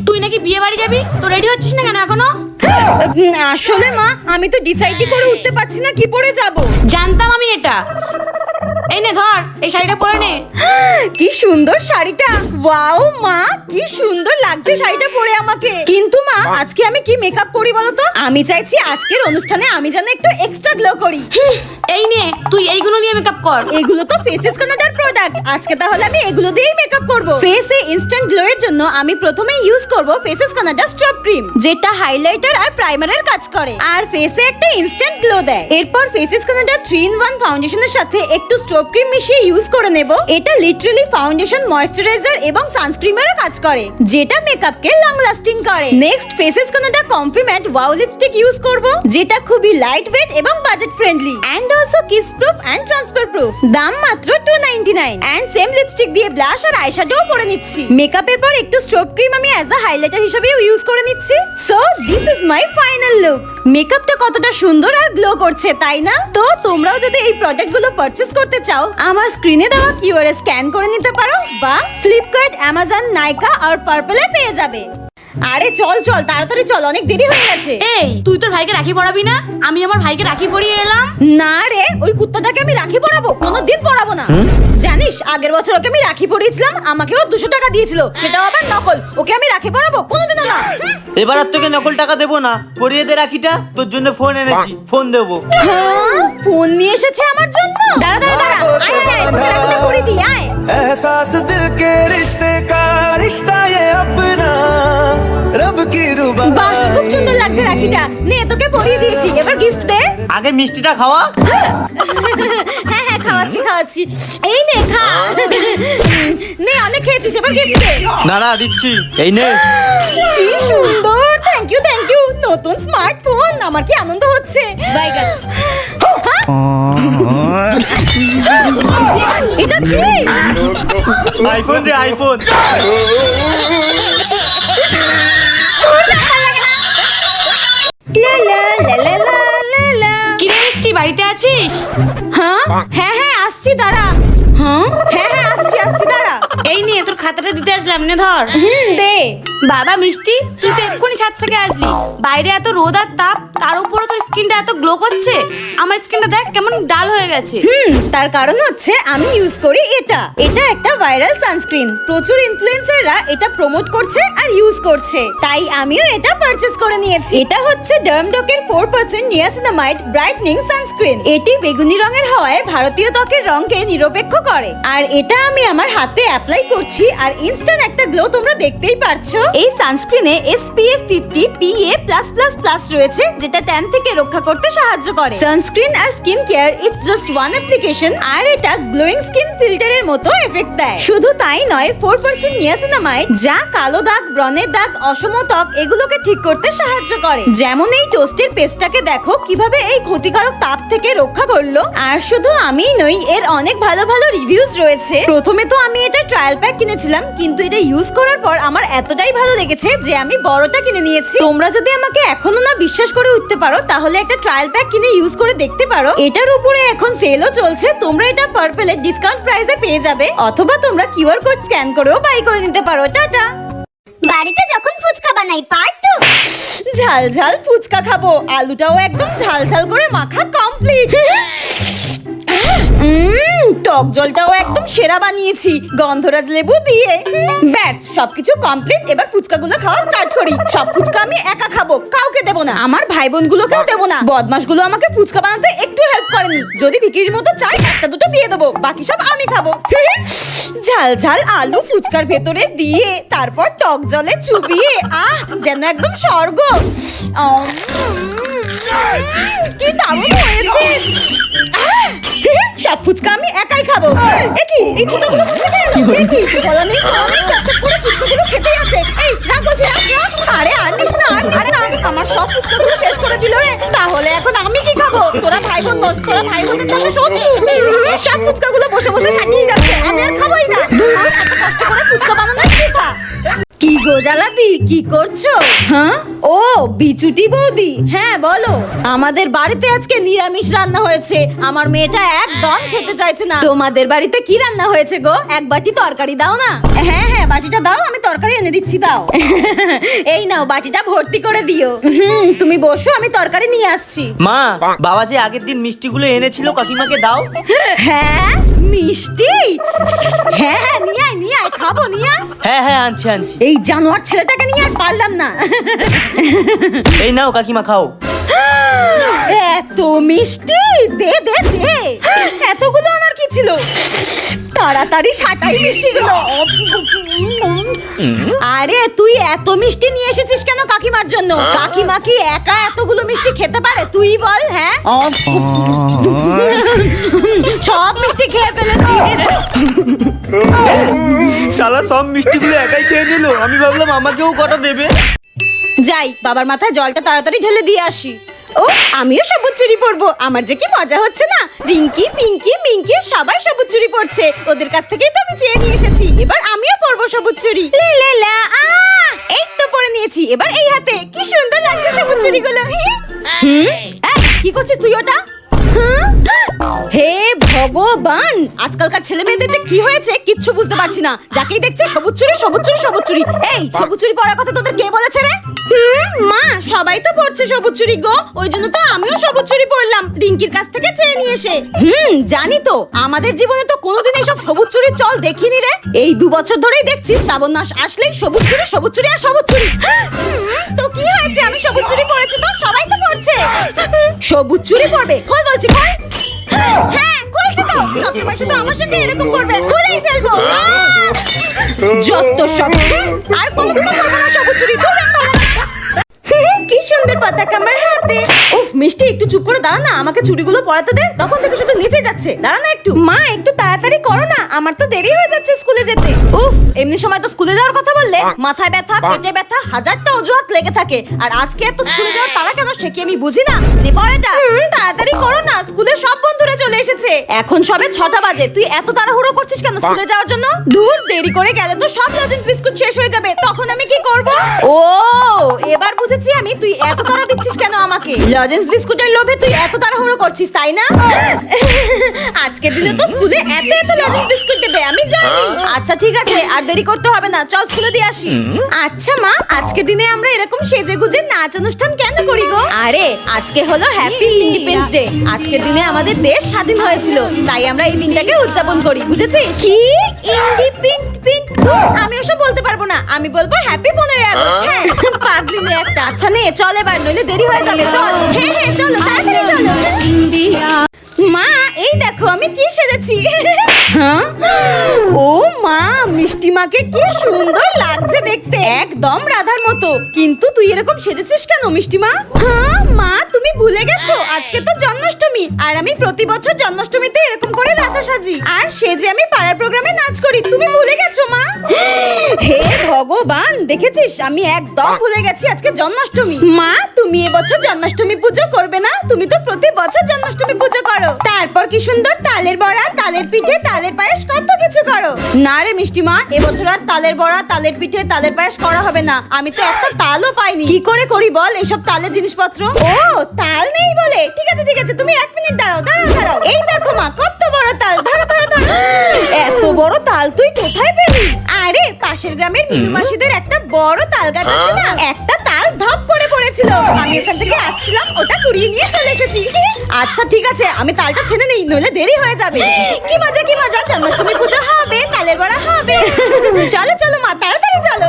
তুই নাকি বিয়ে বাড়ি যাবি, তো রেডি হচ্ছিস না কেন এখনো? আসলে মা আমি তো ডিসাইডই করে উঠতে পারছি না কি পরে যাব। জানতাম আমি এটা। এই নে ধর, এই শাড়িটা পরে নে। কি সুন্দর শাড়িটা, ওয়াও মা কি সুন্দর লাগছে শাড়িটা পরে আমাকে। কিন্তু মা আজকে আমি কি মেকআপ করি বলো তো? আমি চাইছি আজকের অনুষ্ঠানে আমি যেন একটু এক্সট্রা গ্লো করি। এই নে তুই এইগুলো দিয়ে মেকআপ কর। এগুলো তো ফেসেস কানাডার প্রোডাক্ট, আজকে তাহলে আমি এগুলো দিয়েই মেকআপ করব। ফেসে ইনস্ট্যান্ট গ্লো এর জন্য আমি প্রথমে ইউজ করব ফেসেস কানাডা স্ট্রব ক্রিম, যেটা হাইলাইটার আর প্রাইমারের কাজ করে আর ফেসে একটা ইনস্ট্যান্ট গ্লো দেয়। এরপর ফেসেস কানাডা 3-in-1 ফাউন্ডেশনের সাথে একটু স্ট্রব ক্রিম মিশিয়ে ইউজ করে নেব। এটা লিটারালি ফাউন্ডেশন, ময়েশ্চারাইজার এবং সানস্ক্রিনেরও কাজ করে, যেটা মেকআপকে লং লাস্টিং করে। Next Faces Canada comfy matte wow lipstick use করব, যেটা খুবই লাইট ওয়েট এবং budget friendly and also kiss proof and transfer proof. দাম মাত্র 299 এন্ড সেম লিপস্টিক দিয়ে ব্লাশ আর আইশ্যাডো করে নিচ্ছি। মেকআপের পর একটু স্ট্রব ক্রিম আমি অ্যাজ আ হাইলাইটার হিসেবেও ইউজ করে নিচ্ছি। So this is my final look. মেকআপটা কতটা সুন্দর আর গ্লো করছে তাই না? তো তোমরাও যদি এই প্রোডাক্টগুলো পারচেজ করতে চাও আমার স্ক্রিনে দেওয়া কিউআর স্ক্যান করে নিতে পারো বা ফ্লিপকার্ট, অ্যামাজন, নাইকা আর পার্পলে পেয়ে যাবে। আরে চল চল তাড়াতাড়ি চল, অনেক দেরি হয়ে গেছে। এই তুই তোর ভাইকে রাখি পরাবি না? আমি আমার ভাইকে রাখি পরিয়ে এলাম। না রে, ওই কুত্তাটাকে আমি রাখি পরাবো? কোনোদিন পরাবো না। জানিস আগের বছর ওকে আমি রাখি পরিয়েছিলাম, আমাকেও 200 টাকা দিয়েছিল, সেটাও আবার নকল। ওকে আমি রাখি পরাবো? কোনোদিনও না। এবার আর তোকে নকল টাকা দেবো না, পরিয়ে দে রাখিটা। তোর জন্য ফোন এনেছি, ফোন দেবো। হ্যাঁ, ফোন নিয়ে এসেছে আমার জন্য। দাঁড়া দাঁড়া দাঁড়া, আয় আয় আয়, তোকে রাখিটা পরিয়ে দিই, আয়। एहसास दिल के रिश्ते का रिश्ता ये अपना रब की रुबा। বাহ খুব সুন্দর লাগছে রাখিটা। নে তোকে পরিয়ে দিয়েছি, এবার গিফট দে। আগে মিষ্টিটা খাওয়া। হ্যাঁ হ্যাঁ খাওয়াচ্ছি খাওয়াচ্ছি, এই নে খা। নে অনেক খেয়েছিস, এবার গিফট দে। দাঁড়া দিচ্ছি, এই নে। কি সুন্দর, থ্যাংক ইউ থ্যাংক ইউ। নতুন স্মার্টফোন, আমার কি আনন্দ হচ্ছে। এটা কি? আইফোন রে আইফোন। লা লা লা লা লা লা লা। কি রে মিষ্টি, বাড়িতে আছিস? হ্যাঁ হ্যাঁ হ্যাঁ আসছি, দাঁড়া। হ্যাঁ হ্যাঁ হ্যাঁ আসছি আসছি, দাঁড়া। এই নিয়ে তোর খাতাটা দিতে আসলাম, নে ধর। দে। বাবা মিষ্টি, তুই তো এক্ষুনি ছাদ থেকে আসলি, বাইরে এত রোদ আর তাপ, তার উপরে তোর স্কিনটা এত গ্লো করছে। আমার স্কিনটা দেখ কেমন ডাল হয়ে গেছে। তার কারণ হচ্ছে আমি ইউজ করি এটা। এটা একটা ভাইরাল সানস্ক্রিন, প্রচুর ইনফ্লুয়েন্সাররা এটা প্রমোট করছে আর ইউজ করছে, তাই আমিও এটা পারচেজ করে নিয়েছি। এটা হচ্ছে ডার্মডকের 4% নিয়াসিনামাইড ব্রাইটনিং সানস্ক্রিন। এটি বেগুনি রঙের হওয়ায় ভারতীয় ত্বকের রঙকে নিরপেক্ষ করে, আর এটা আমি আমার হাতে অ্যাপ্লাই করছি আর ইনস্ট্যান্ট একটা গ্লো তোমরা দেখতেই পারছো। এই সানস্ক্রিনে SPF 50 PA+++ রয়েছে, যেটা ট্যান থেকে রক্ষা করতে সাহায্য করে। সানস্ক্রিন আর skin care it's just one application, আর এটা গ্লোয়িং স্কিন ফিল্টারের মতো এফেক্ট দেয়। শুধু তাই নয়, 4% নিয়াসিনামাইড যা কালো দাগ, ব্রণের দাগ, অসম ত্বক এগুলোকে ঠিক করতে সাহায্য করে। যেমন এই টোস্টের পেস্টটাকে দেখো কিভাবে এই ক্ষতিকারক তাপ থেকে রক্ষা করলো। আর শুধু আমিই নই, এর অনেক ভালো ভালো রিভিউজ রয়েছে। প্রথমে তো আমি এটা ট্রায়াল প্যাক কিনেছিলাম, কিন্তু এটা ইউজ করার পর আমার এতটাই ভালো লেগেছে যে আমি বড়টা কিনে নিয়েছি। তোমরা যদি আমাকে এখনো না বিশ্বাস করে উঠতে পারো তাহলে একটা ট্রায়াল প্যাক কিনে ইউজ করে দেখতে পারো। এটার উপরে এখন সেলও চলছে, তোমরা এটা পার্পলে ডিসকাউন্ট প্রাইসে পেয়ে যাবে, অথবা তোমরা কিউআর কোড স্ক্যান করেও বাই করে নিতে পারো। টাটা। বাড়িতে যখন ফুচকা বানাই পার্ট 2। ঝাল ঝাল ফুচকা খাবো, আলুটাও একদম ঝাল ঝাল করে মাখা কমপ্লিট। টক জলটাও একদম সেরা বানিয়েছি গন্ধরাজ লেবু দিয়ে। ব্যাস সবকিছু কমপ্লিট, এবার ফুচকাগুলো খাওয়া স্টার্ট করি। সব ফুচকা আমি একা খাবো, কাউকে দেবো না, আমার ভাই বোনগুলোকেও দেবো না। বদমাশগুলো আমাকে ফুচকা বানাতে একটু হেল্প করেনি, যদি বিক্রির মতো চাই একটা দুটো দিয়ে দেবো, বাকি সব আমি খাবো। ঝাল ঝাল আলু ফুচকার ভেতরে দিয়ে তারপর টক জলে চুবিয়ে যেন একদম স্বর্গ। কি দারুণ হয়েছে। সব ফুচকা আমি একাই খাবো। এই ছোটগুলো কোথায় গেল? গলা নেই করে ফুচকাগুলো খেতেই আছে। এই রাগ বলছি, রাগ। আরে আর নিস না আর নিস না, আমার সব ফুচকাগুলো শেষ করে দিল রে। তাহলে এখন আমি কি খাবো? তোরা ভাই বোন নস, তোরা ভাই বোনের নামে শত্রু। সব ফুচকাগুলো বসে বসে সাজিয়ে যাচ্ছে, আমি আর খাবোই না। এত কষ্ট করে ফুচকা বানানো বৃথা। কি গো জালাদি, কি করছো? হ্যাঁ ও বিচুটি বৌদি, হ্যাঁ বলো। আমাদের বাড়িতে আজকে নিরামিষ রান্না হয়েছে, আমার মেয়েটা একদম খেতে চাইছে না। তোমাদের বাড়িতে কি রান্না হয়েছে গো? এক বাটি তরকারি দাও না। হ্যাঁ হ্যাঁ বাটিটা দাও, আমি তরকারি এনে এনে দিচ্ছি, দাও। এই নাও বাটিটা ভর্তি করে দিও। তুমি বসো, আমি তরকারি নিয়ে আসছি। মা, বাবা যে আগের দিন মিষ্টিগুলো এনেছিল কাকিমাকে দাও। হ্যাঁ মিষ্টি, হ্যাঁ হ্যাঁ নিয়ে আয় খাবো, নিয়ে আয়। হ্যাঁ হ্যাঁ, আনছি আনছি। এই জানোয়ার ছেলেটাকে নিয়ে আর পারলাম না। এই নাও কাকিমা, খাও। এত মিষ্টি, দে দে দে। এতগুলো আনার কি ছিল, তাড়াতাড়ি সাটাই মিষ্টিগুলো। আরে তুই এত মিষ্টি নিয়ে এসেছিস কেন কাকিমার জন্য? কাকিমা কি একা এতগুলো মিষ্টি খেতে পারে, তুই বল। হ্যাঁ সব মিষ্টি খেয়ে ফেলেছি। শালা সব মিষ্টিগুলো একাই খেয়ে নিল, আমি ভাবলাম আমাকেও কটা দেবে। যাই বাবার মাথায় জলটা তাড়াতাড়ি ঢেলে দিয়ে আসি। ও আমিও সবুজ চুড়ি পরবো, আমার যে কি মজা হচ্ছে না। রিঙ্কি পিঙ্কি মিঙ্কি সবাই সবুজ চুড়ি পরছে, ওদের কাছ থেকেই তো আমি চেয়ে নিয়ে এসেছি। এবার আমিও পরবো সবুজ চুড়ি। লে লে লা, এই তো পরে নিয়েছি। এবার এই হাতে কি সুন্দর লাগছে সবুজ চুড়িগুলো। কি করছিস তুই ওটা? হে ভগবান, আজকালকার ছেলে মেয়েদের যে কি হয়েছে কিচ্ছু বুঝতে পারছি না। যাকেই দেখছে সবুজ চুড়ি সবুজ চুড়ি সবুজ চুড়ি। এই সবুজ চুড়ি পরার কথা তোদের কে বলেছে রে? মা সবাই তো পরছে সবুজ চুড়ি গো, ওই জন্য তো আমিও সবুজ চুড়ি পরলাম রিঙ্কির কাছ থেকে চেয়ে নিয়ে এসে। জানি তো, আমাদের জীবনে তো কোনোদিন এইসব সবুজ চুড়ির চল দেখিনি রে। এই 2 বছর ধরেই দেখছি শ্রাবণ মাস আসলেই সবুজ চুড়ি সবুজ চুড়ি আর সবুজ চুড়ি। তো কি হয়েছে, আমি সবুজ চুড়ি পরেছি তো, সবাই তো পরছে। সবুজ চুড়ি পরবে, খোল বলছি খোল। হ্যাঁ খুলছি তো, সবসময় শুধু আমার সঙ্গে এরকম করবে, খুলেই ফেলবো। যত সব, আর কোনোদিনও করবো না সবুজ চুড়ি। কি সুন্দর পতাকা আমার হাতে। উফ মিষ্টি একটু চুপ করে দাঁড়া না, আমাকে চুড়িগুলো পরাতে দে। তখন থেকে শুধু নিচে যাচ্ছে, দাঁড়া না একটু। মা একটু তাড়াতাড়ি করো না, আমার তো দেরি হয়ে যাচ্ছে স্কুলে যেতে। উফ এমনি সময় তো স্কুলে যাওয়ার কথা বললে মাথায় ব্যথা পেটে ব্যথা হাজারটা অজুহাত লেগে থাকে, আর আজকে এত স্কুলে যাওয়ার তারা কেন সে কি আমি বুঝি না। পরেটা তাড়াতাড়ি করো না, স্কুলে সব বন্ধুরা চলে এসেছে। এখন সবে 6টা বাজে, তুই এত তাড়াহুড়ো করছিস কেন স্কুলে যাওয়ার জন্য? দূর, দেরি করে গেলে তো সব লজেন্স বিস্কুট শেষ হয়ে যাবে, তখন আমি কি করব? ও এবার বুঝেছি আমি, তুই এত তাড়া দিচ্ছিস কেন আমাকে। লজেন্স বিস্কুটের লোভে তুই এত তাড়াহুড়ো করছিস তাই না? আজকের দিনে তো স্কুলে এত এত লজেন্স বিস্কুট দেবে আমি জানি। আচ্ছা ঠিক আছে, আর দেরি করতে হবে না, চল স্কুলে দিয়ে আসি। আচ্ছা মা, আজকের দিনে আমরা এরকম সেজে গুজে নাচ অনুষ্ঠান কেন করি গো? আরে আজকে হলো হ্যাপি ইন্ডিপেন্ডেন্স ডে। আজকের দিনে আমাদের দেশ স্বাধীন হয়েছিল, তাই আমরা এই দিনটাকে উদযাপন করি, বুঝেছিস? কি ইন্ডিপেন্ডেন্ট? আমি ওসব বলতে পারবো না, আমি বলবো হ্যাপি 15 আগস্ট। হ্যাঁ পাগলি মেয়ে একটা। আচ্ছা নে চল এবার, নইলে দেরি হয়ে যাবে। চল হ্যাঁ হ্যাঁ চলো তাড়াতাড়ি চলো। মা এই দেখো আমি কি সেজেছি। হ্যাঁ ও মা, মিষ্টি মাকে কি সুন্দর লাগছে দেখতে, একদম রাধার মতো। কিন্তু তুই এরকম সেজেছিস কেন মিষ্টি মা? হ্যাঁ মা তুমি ভুলে গেছো, আজকে তো জন্মাষ্টমী, আর আমি প্রতি বছর জন্মাষ্টমীতে এরকম করে রাধা সাজি, আর সেজে আমি পাড়ার প্রোগ্রামে নাচ করি। তুমি ভুলে গেছো মা? হে ভগবান, দেখেছিস আমি একদম ভুলে গেছি আজকে জন্মাষ্টমী। মা তুমি এবছর জন্মাষ্টমী পুজো করবে না? তুমি তো প্রতি বছর জন্মাষ্টমী পুজো করো, তারপর কি সুন্দর তালের বড়া তালের পিঠে তালের পায়েস কত কিছু করো। না রে মিষ্টি মা, এবছর আর তালের বড়া তালের পিঠে তালের পায়েস করা হবে না। আমি তো একটা তালও পাইনি, কি করে করি বল এইসব তালের জিনিসপত্র? ও তাল নেই বলে, ঠিক আছে ঠিক আছে, তুমি 1 মিনিট দাঁড়াও দাঁড়াও দাঁড়াও। এই দেখো মা কত বড় তাল, ধরো ধরো ধরো। এত বড় তাল তুই কোথায় পেলি? আরে পাশের গ্রামের মিনু মাসিদের একটা বড় তাল গাছ আছে না, একটা তাল ধপ করে পড়েছিল, আমি ওখান থেকে আসছিলাম, ওটা কুড়িয়ে নিয়ে চলে এসেছি। আচ্ছা ঠিক আছে, আমি তালটা ছেড়ে নেই, নইলে দেরি হয়ে যাবে। কি মজা কি মজা, জন্মাষ্টমী পূজা হবে, তালের বড়া হবে। চলো চলো মা তাড়াতাড়ি চলো।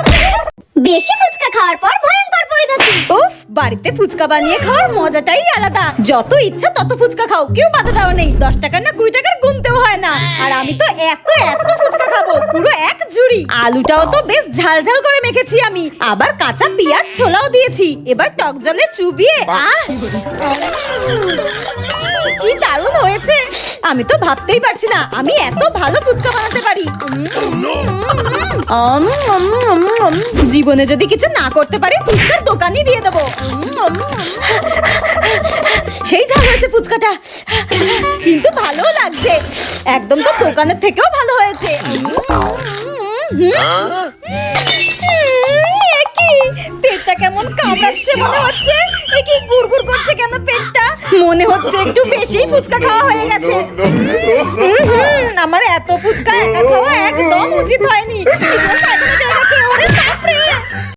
বেশি ফুচকা খাওয়ার পর ভয়ঙ্কর পরিণতি। উফ বাড়িতে ফুচকা বানিয়ে খাওয়ার মজাটাই আলাদা, যত ইচ্ছা তত ফুচকা খাও, কেউ বাধা দেওয়া নেই। 10 টাকার না 20 টাকার গুনতেও হয় না। আর আমি তো এত এত ফুচকা খাবো, পুরো এক ঝুড়ি। আলুটাও তো বেশ ঝাল ঝাল করে মেখেছি আমি, আবার কাঁচা পেঁয়াজ ছোলাও দিয়েছি, এবার টক জলে চুবিয়ে কি দারুণ হয়েছে। আমি তো ভাবতেই পারছি না আমি এত ভালো ফুচকা বানাতে পারি। জীবনে যদি কিছু না করতে পারি ফুচকার দোকানই দিয়ে দেবো। সেই ঝাল হয়েছে ফুচকাটা, কিন্তু ভালো লাগছে, একদম তো দোকানের থেকেও ভালো হয়েছে। পেটটা কেমন কামড়াচ্ছে মনে হচ্ছে, কি গুড়গুড় করছে কেন পেটটা? মনে হচ্ছে একটু বেশি ফুচকা খাওয়া হয়ে গেছে। আমার এত ফুচকা একা খাওয়া একদম উচিত হয়নি।